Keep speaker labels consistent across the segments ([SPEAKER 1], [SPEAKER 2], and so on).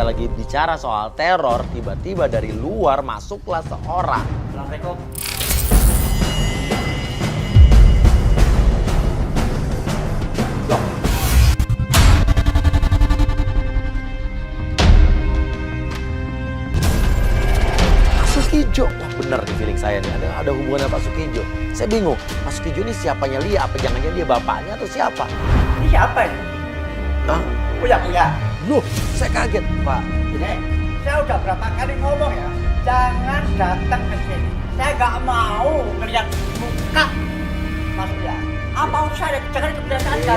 [SPEAKER 1] lagi bicara soal teror, tiba-tiba dari luar masuklah seorang.
[SPEAKER 2] Assalamualaikum.
[SPEAKER 1] Loh. Pak Sukijo. Wah bener nih feeling saya nih, ada hubungannya Pak Sukijo. Saya bingung, Pak Sukijo ini siapanya Lia? Apa jangan-jangan dia bapaknya atau siapa?
[SPEAKER 2] Ini siapa ini?
[SPEAKER 1] Hah?
[SPEAKER 2] Uya.
[SPEAKER 1] Loh, saya kaget Pak.
[SPEAKER 2] Saya udah berapa kali ngomong ya, jangan datang ke sini. Saya nggak mau ngeliat muka Mas Uya. Apa usah ada jangan kebiasaan
[SPEAKER 1] Iya,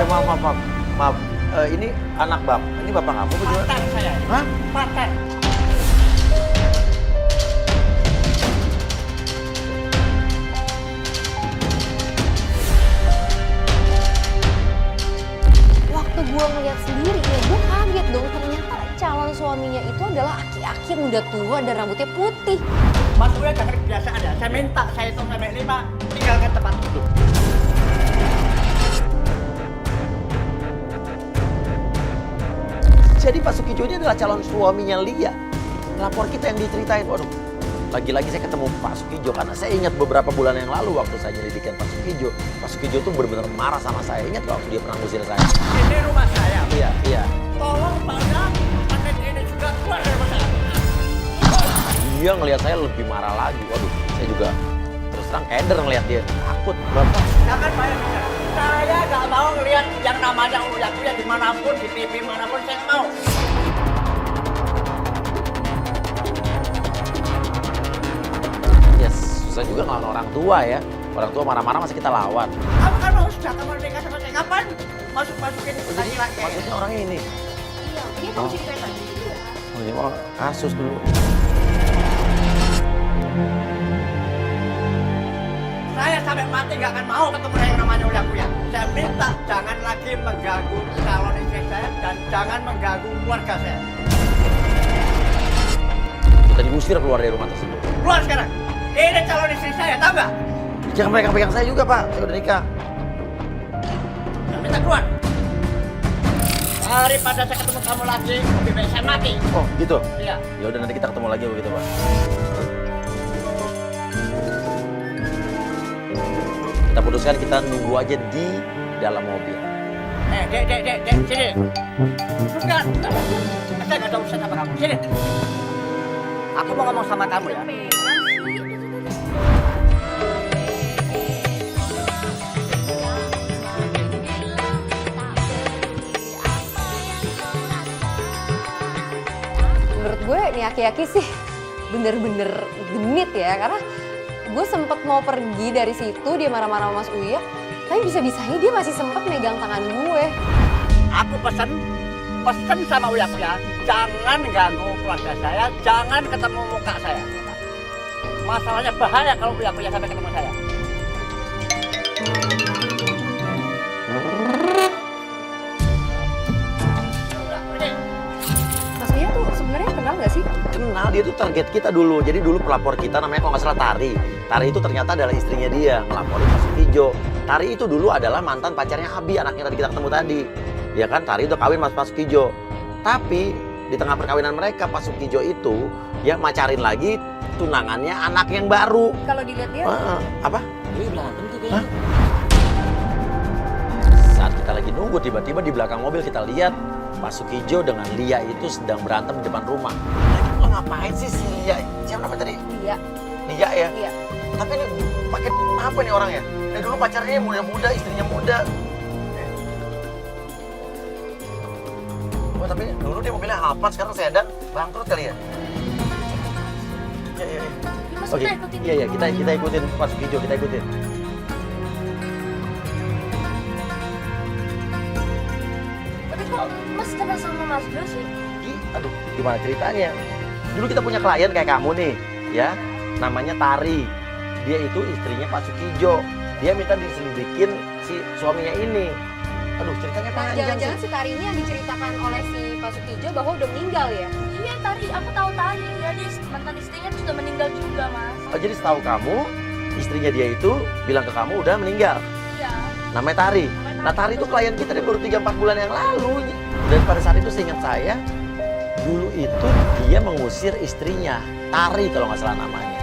[SPEAKER 1] maaf. Ini anak bapak. Ini bapak kamu apa juga?
[SPEAKER 2] paten saya.
[SPEAKER 1] Hah?
[SPEAKER 2] Paten.
[SPEAKER 3] Waktu gue ngeliat sendiri ya, gue kaget dong. Ternyata calon suaminya itu adalah aki-aki yang udah tua dan rambutnya putih.
[SPEAKER 2] Mas Uya jangan kebiasaan ya. Saya minta saya hitung sampai 5, tinggalkan tempat itu.
[SPEAKER 1] Jadi Pak Sukijo ini adalah calon suaminya Lia. Lapor kita yang diceritain, waduh. Lagi-lagi saya ketemu Pak Sukijo karena saya ingat beberapa bulan yang lalu waktu saya nyelidikin Pak Sukijo. Pak Sukijo tuh benar-benar marah sama saya. Ingat waktu dia pernah ngusir saya?
[SPEAKER 2] Ini rumah saya.
[SPEAKER 1] Iya.
[SPEAKER 2] Tolong Pada paten ini juga keluar dari rumah saya.
[SPEAKER 1] Dia ngelihat saya lebih marah lagi. Waduh, saya juga terus terang keder ngelihat dia. Takut, Bapak.
[SPEAKER 2] Jangan banyak bicara. Saya nggak mau ngelihat yang namanya Uya dimanapun, di TV manapun saya nggak mau.
[SPEAKER 1] Ya, susah juga ngelawan orang tua ya. Orang tua marah-marah masih kita lawan.
[SPEAKER 2] Kamu kan mau sudah kamu nikah sama saya kapan? Masukin laki-laki.
[SPEAKER 1] Maksudnya orang ini.
[SPEAKER 3] Iya, dia tahu cerita tadi.
[SPEAKER 1] Oh, ini mah kasus dulu.
[SPEAKER 2] Saya sampai mati nggak akan mau ketemu yang namanya Uya. Saya minta jangan lagi mengganggu calon istri saya dan jangan mengganggu keluarga saya.
[SPEAKER 1] Kita diusir keluar dari rumah tersebut.
[SPEAKER 2] Keluar sekarang. Ini calon istri saya, tahu nggak?
[SPEAKER 1] Jangan pegang-pegang saya juga, Pak. Saya udah nikah.
[SPEAKER 2] Saya minta keluar. Daripada saya ketemu kamu lagi, lebih baik saya mati.
[SPEAKER 1] Oh, gitu.
[SPEAKER 2] Iya.
[SPEAKER 1] Ya udah nanti kita ketemu lagi begitu, Pak. Kita putuskan kita nunggu aja di dalam mobil.
[SPEAKER 2] Dek, sini. Bukan. Saya nggak ada urusan sama kamu. Sini. Aku mau ngomong sama kamu ya.
[SPEAKER 3] Menurut gue nih aki-aki sih bener-bener genit ya. Karena gue sempet mau pergi dari situ, dia marah-marah sama Mas Uya. Tapi bisa-bisanya dia masih sempet megang tangan gue.
[SPEAKER 2] Aku pesen sama Uya, jangan ganggu keluarga saya, jangan ketemu muka saya. Masalahnya bahaya kalau Uya sampai ketemu saya.
[SPEAKER 3] Mas Uya tuh sebenarnya kenal nggak sih?
[SPEAKER 1] Kenal, dia tuh target kita dulu. Jadi dulu pelapor kita namanya kalau nggak salah Tari. Tari itu ternyata adalah istrinya dia, ngelaporin Pak Sukijo. Tari itu dulu adalah mantan pacarnya Abi, anaknya tadi kita ketemu tadi. Ya kan, Tari udah kawin Mas Pak Sukijo. Tapi di tengah perkawinan mereka, Pak Sukijo itu ya macarin lagi tunangannya anak yang baru.
[SPEAKER 3] Kalau dilihat-lihat,
[SPEAKER 1] Apa?
[SPEAKER 2] Ini berantem tuh
[SPEAKER 1] Hah? Saat kita lagi nunggu, tiba-tiba di belakang mobil kita lihat Pak Sukijo dengan Lia itu sedang berantem di depan rumah. Lagi pula ngapain sih si Lia? Siapa namanya tadi?
[SPEAKER 3] iya.
[SPEAKER 1] Lia ya?
[SPEAKER 3] Iya.
[SPEAKER 1] Tapi ini pakai apa nih orangnya? Dari dulu pacarnya muda-muda, istrinya muda. Oh, tapi dulu dia mobilnya Alphard, sekarang sedan, bangkrut kali ya? Iya. Oke, iya, kita ikutin Pak Sukijo, kita ikutin.
[SPEAKER 3] Tapi kok Mas kenal sama Mas Jo sih?
[SPEAKER 1] Aduh, gimana ceritanya? Dulu kita punya klien kayak kamu nih, ya. Namanya Tari. Dia itu istrinya Pak Sukijo. Dia minta diselidikin si suaminya ini. Aduh, ceritanya panjang
[SPEAKER 3] Jangan-jangan
[SPEAKER 1] sih.
[SPEAKER 3] si Tari ini yang diceritakan oleh si Pak Sukijo bahwa udah meninggal ya?
[SPEAKER 4] Iya Tari, aku tahu Tari. Ya dia mantan istrinya tuh sudah meninggal juga mas.
[SPEAKER 1] Oh, jadi setahu kamu, istrinya dia itu bilang ke kamu udah meninggal.
[SPEAKER 4] Iya.
[SPEAKER 1] Namanya Tari. Nah, Tari itu klien kita dia baru 3-4 bulan yang lalu. Dan pada saat itu seingat saya, Dulu itu dia mengusir istrinya, Tari kalau nggak salah namanya.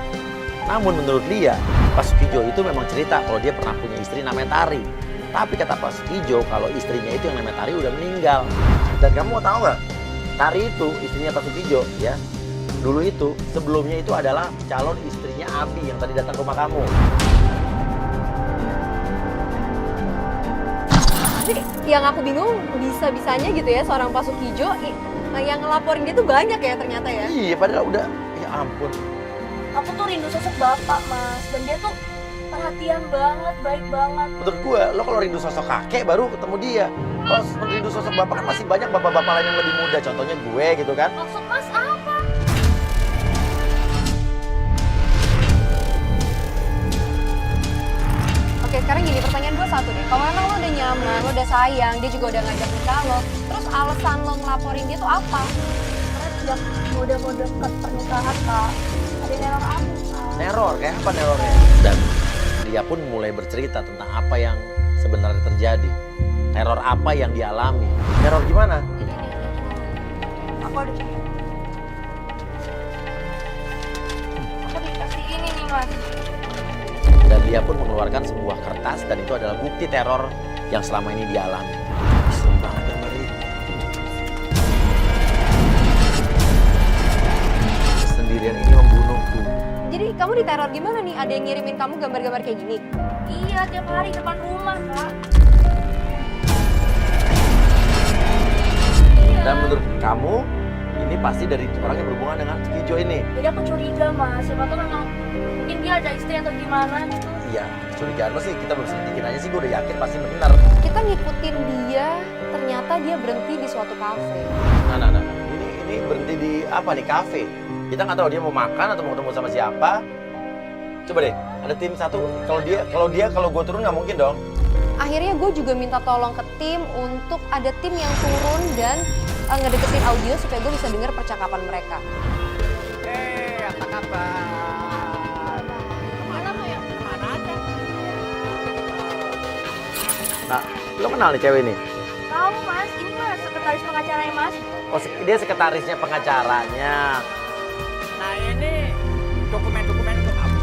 [SPEAKER 1] Namun menurut dia, Pak Sukijo itu memang cerita kalau dia pernah punya istri namanya Tari. Tapi kata Pak Sukijo kalau istrinya itu yang namanya Tari udah meninggal. Dan kamu mau tahu nggak? Tari itu istrinya Pak Sukijo ya. Dulu itu sebelumnya itu adalah calon istrinya Abi yang tadi datang ke rumah kamu.
[SPEAKER 3] Tapi yang aku bingung bisa-bisanya gitu ya seorang Pak Sukijo yang ngelaporin dia tuh banyak ya ternyata ya.
[SPEAKER 1] Iya padahal udah, ya ampun.
[SPEAKER 4] Aku tuh rindu sosok bapak mas, dan dia tuh perhatian banget, baik banget.
[SPEAKER 1] Menurut gue, lo kalau rindu sosok kakek baru ketemu dia. Kalau rindu sosok bapak kan masih banyak bapak-bapak lain yang lebih muda. Contohnya gue gitu kan.
[SPEAKER 4] Maksud mas apa?
[SPEAKER 3] Oke, sekarang gini, pertanyaan gue satu deh. Kalau emang lo udah nyaman, lo udah sayang, dia juga udah ngajak nikah lo, terus alasan lo ngelaporin dia tuh apa?
[SPEAKER 4] Karena udah mau deket pernikahan kak. Ada yang neror aku kak.
[SPEAKER 1] Neror, kayak apa nerornya? Dan dia pun mulai bercerita tentang apa yang sebenarnya terjadi. Teror apa yang dialami. Teror gimana?
[SPEAKER 4] Ini nih. Aku ada cerita. Aku dikasih ini nih mas.
[SPEAKER 1] Dan dia pun mengeluarkan sebuah kertas dan itu adalah bukti teror yang selama ini dialami. Serem banget ya, Mari. Sendirian ini membunuhku.
[SPEAKER 3] Jadi kamu diteror gimana nih? Ada yang ngirimin kamu gambar-gambar kayak gini?
[SPEAKER 4] Iya tiap hari depan rumah kak. Iya.
[SPEAKER 1] Dan menurut kamu, ini pasti dari orang yang berhubungan dengan Sukijo ini.
[SPEAKER 4] Jadi aku curiga mas, siapa tuh memang mungkin dia ada istri atau gimana gitu.
[SPEAKER 1] Iya, curigaan lo sih kita belum selidikin aja sih, gue udah yakin pasti benar.
[SPEAKER 3] Kita ngikutin dia, ternyata dia berhenti di suatu kafe.
[SPEAKER 1] Nah. Ini berhenti di apa nih, kafe. Kita nggak tahu dia mau makan atau mau ketemu sama siapa. Coba deh, ada tim satu. Kalau gue turun nggak mungkin dong.
[SPEAKER 3] Akhirnya gue juga minta tolong ke tim untuk ada tim yang turun dan ngedeketin audio supaya gue bisa dengar percakapan mereka.
[SPEAKER 2] Apa kabar?
[SPEAKER 4] Mana tuh ya?
[SPEAKER 2] Kemana aja?
[SPEAKER 1] Nah, lo kenal nih cewek ini?
[SPEAKER 4] Tahu mas, ini mas sekretaris pengacaranya mas.
[SPEAKER 1] Oh, dia sekretarisnya pengacaranya.
[SPEAKER 2] Nah ini dokumen-dokumen untuk kamu.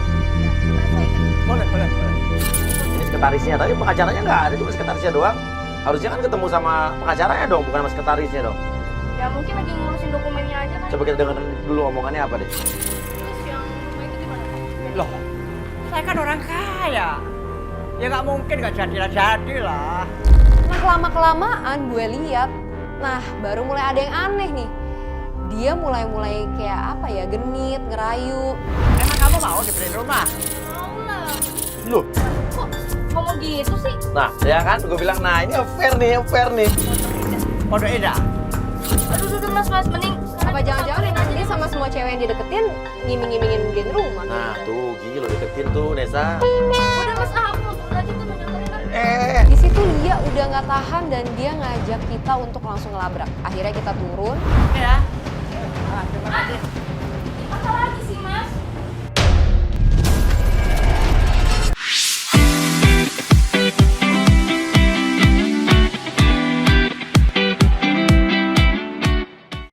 [SPEAKER 2] Boleh.
[SPEAKER 1] Ini sekretarisnya, tapi pengacaranya nggak ada, cuma sekretarisnya doang. Harusnya kan ketemu sama pengacaranya dong, bukan sama sekretarisnya dong.
[SPEAKER 4] Ya mungkin lagi ngurusin dokumennya aja kan.
[SPEAKER 1] Coba kita dengar dulu omongannya apa deh.
[SPEAKER 4] Terus yang rumah itu gimana Pak?
[SPEAKER 2] Loh, saya kan orang kaya. Ya nggak mungkin nggak jadi lah.
[SPEAKER 3] Nah lama-kelamaan gue lihat, nah baru mulai ada yang aneh nih. Dia mulai kayak apa ya, genit, ngerayu.
[SPEAKER 2] Emang kamu mau dibeliin rumah?
[SPEAKER 4] Mau lah.
[SPEAKER 1] Loh,
[SPEAKER 4] Kok ngomong gitu sih?
[SPEAKER 1] nah ya kan, gue bilang, nah ini affair nih.
[SPEAKER 2] Pondok Indah.
[SPEAKER 4] Aduh mas mending.
[SPEAKER 3] Apa jangan-jangan dia sama semua cewek yang dideketin ngiming-ngimingin dia rumah?
[SPEAKER 1] Nah tuh, gigi lo deketin tuh, Nesa.
[SPEAKER 4] Udah mas aku mau turun aja tuh menyantarin kan.
[SPEAKER 3] Di situ Lia udah nggak tahan dan dia ngajak kita untuk langsung ngelabrak. Akhirnya kita turun.
[SPEAKER 2] Ya,